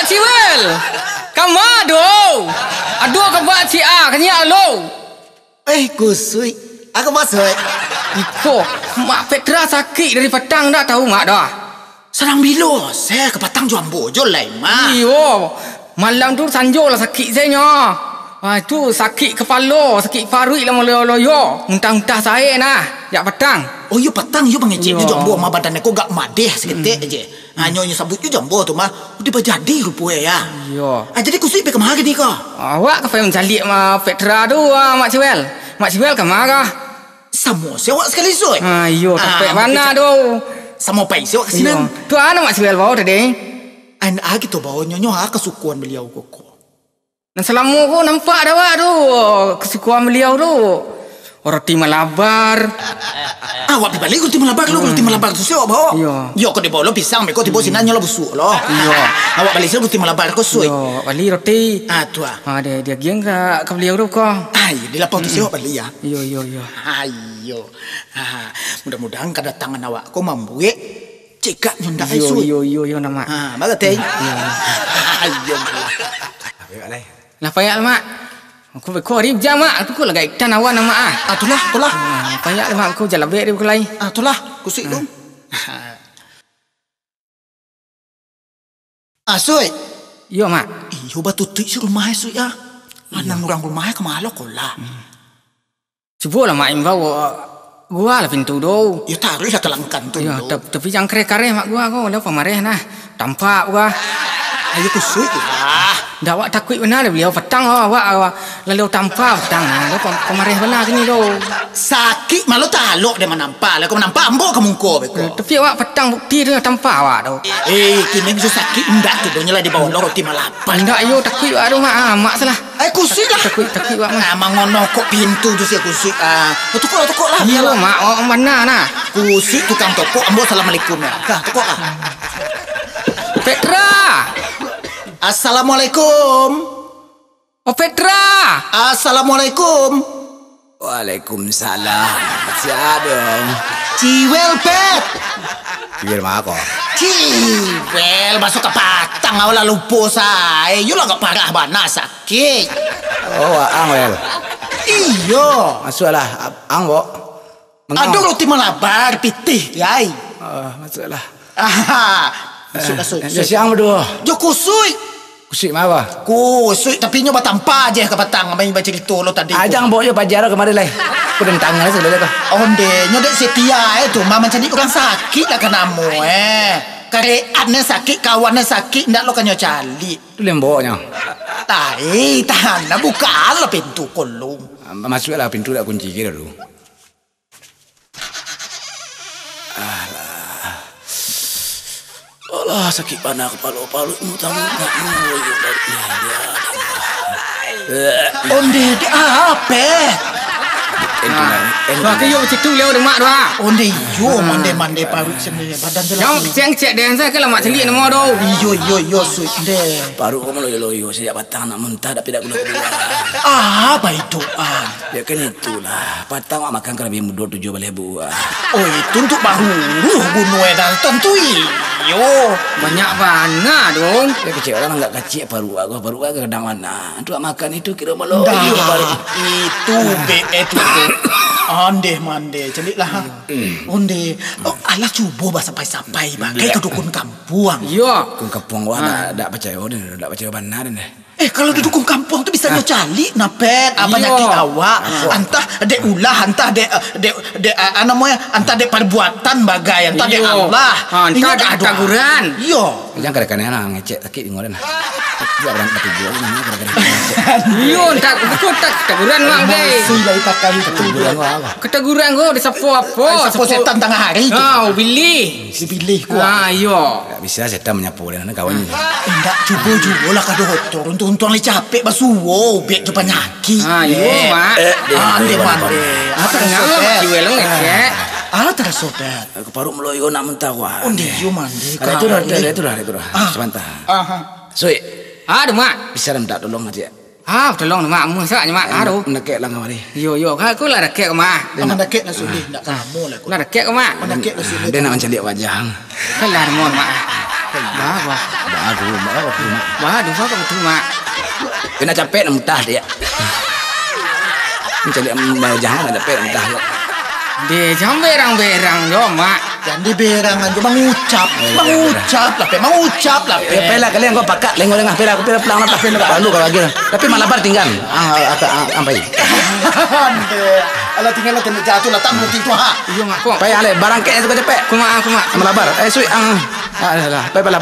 Siwel. Kamado. Aduh kebat si A kenya lo. Kusui. Aku masuk. Iko, mak Petra sakit dari petang dah tahu mak dah. Serang bilo, saya ke Patang Jambu je lah, mak. Iyo, malam tu sanjo lah sakit saya nya. Itu sakit kepala, sakit parut lah loyo. Muntah-muntah saya nah, jak petang. Oh, you Patang, you mengecek je Jambu, mak badan aku gak madeh seketik aje. Nyonya sabut you Jambu tu mah, udah berjadi rupanya ya. Iyo. Jadi kusui pergi kemana ni kau? Awak ke pengen calik mak Petra tu, Mak Siwel. Mak Siwel ke mana? Sama siawak sekali soi. Iyo, sampai mana tu? Sama pai siawak kesinan. Tu anak Mak Siwel bawa tadi. Anak gitu bawa nyonya kesukuan beliau kok. Dan selama aku nampak dah wak tu kesukuan beliau tu. Roti Malabar. Awak pergi balik roti Malabar lu, roti Malabar tu siapa bawa? Yo kau dibawa lo pisang, mereka tiba sinanya lo busuk lo. Awak balik sini roti Malabar kau sui. Yo, balik roti. Tu dia giang ke beliau tu kau. Di lapang tu siapa balik ya? Yo. Ayo. Mudah-mudahan kedatangan awak kau membuat cekak nyunda sui. Yo nama. Bagus teh. Ayo malah. Lah payah mak. Aku berkau rib jam mak. Aku lagi ikan awan nama Itulah. Payah mak aku jalan bek dia kulai. Itulah kusik tu. Sui. Yo mak. Iyo batu tu si rumah sui ya. Nang orang rumah kemana kau lah? Coba lah mak imbau gua lah pintu tu. Ya taruh lah kelangkan tu. Ya tapi jangan kare-kare mak gua kau dah pamareh nah. Tampak gua. Ayo kusui lah. Dah awak takut benar beliau petang awak lalu tanpa petang dah pemareh benar sini tu. Sakit malu taluk dia menampak lah. Kau menampak ambo kamu kau beko. Tapi awak petang bukti tu tanpa awak tu. Kini bisa sakit enggak tu donya lah di bawah roti Malabar. Enggak yo takut awak tu mak salah. Kusui lah. Takut awak mak. Mangono kok pintu tu si kusui. Tukuk lah. Iya mak awak mana nah. Kusui tukang toko ambo assalamualaikum ya. Tukuk lah. Petra. Assalamualaikum. Oh Petra. Assalamualaikum. Waalaikumsalam. Siapa? Ciwel Pet. Ciwel mana kau? Ciwel masuk ke Patang awal lupa saya. You lah gak parah bana sakit. Oh, ang wel. Iyo. Masuklah, ang bo. Aduh roti Malabar pitih, yai. Masuklah. Masuk. Siang berdua. Jo kusui. Kusik mana? Kusui tapi nyoba tanpa aja ke Patang main baca cerita lo tadi. Ajang bawa je pajar kemarin lah. Aku dentang lah sudah tu. Onde nyodek setia tu mama jadi orang sakit lah kenamu kareannya sakit kawannya sakit ndak lo kan nyocali. Tu lemboknya. Tahan lah buka lah pintu kolong. Masuklah pintu dah kunci kira dulu. Allah sakit panah kepala-kepala muntah-muntah. Onde dia apa? Wah kayu macam tu lewat mak dah. Onde yo mande parut sendiri badan tu. Yang cek dan saya kalau mak celik nama tu. Yo sweet deh. Parut kamu loyo sejak Patang nak muntah tapi tak keluar. Baik tu. Ya kan itulah. Patang mak makan kalau lebih muda 7 balik buah. Oh itu untuk baru bunuh dan tentu yo banyak mana dong. Dia kecil orang enggak kecil parut ke kadang mana. Tu makan itu kira malu. Itu itu Onde mande celiklah. Onde alah cuba bah sampai bagai ke dukun kampung. Yo dukun kampung wah tak percaya dak percaya benar ni. Kalau di dukun kampung tu bisa nyocali napet apa nyakit awak antah dek ulah antah dek antah dek perbuatan bagai antah dek Allah antah dek taguran yo jangan kadang-kadang nak ngecek sakit di ngoran dia orang mati gua ni yo tak taguran mak deh silai pakai taguran apa ketaguran gua di apa setan tengah hari tu pilih gua yo bisa setan menyapu dan kawan ni enggak cuba lah kado hotor untuk li capek basuh biar tu penyakit yo mak ande mande apa ngapa jual lo ngecek tersobet keparuk meloyo nak mentah wah onde yo mande itu dah sebentar soi aduh mak bisa minta tolong aja tolong mak musaknya mak aduh nakek lah kemari yo aku lah nakek ke mak nakek lah sudah nak kamu lah nakek ke mak nakek lah sudah dia nak mencari wajah kan lah mon mak Bah. Baru mak apa tu mak. Waduh, apa betul mak? Kena capek nak muntah dia. Mencari jangan nak capek nak muntah. Dia jam berang-berang yo mak. Jadi berangan tu mengucap lah. Ya pela kalian kau pakat lengok lengah pela pelang nak pela balu kau lagi. Tapi malabar tinggal. Ampai. Kalau tinggal kena jatuh lah tak mungkin tu ha. Iya mak kok. Pai ale barang kek tu capek. Aku mak. Malabar. Sui Alah. Pai pela.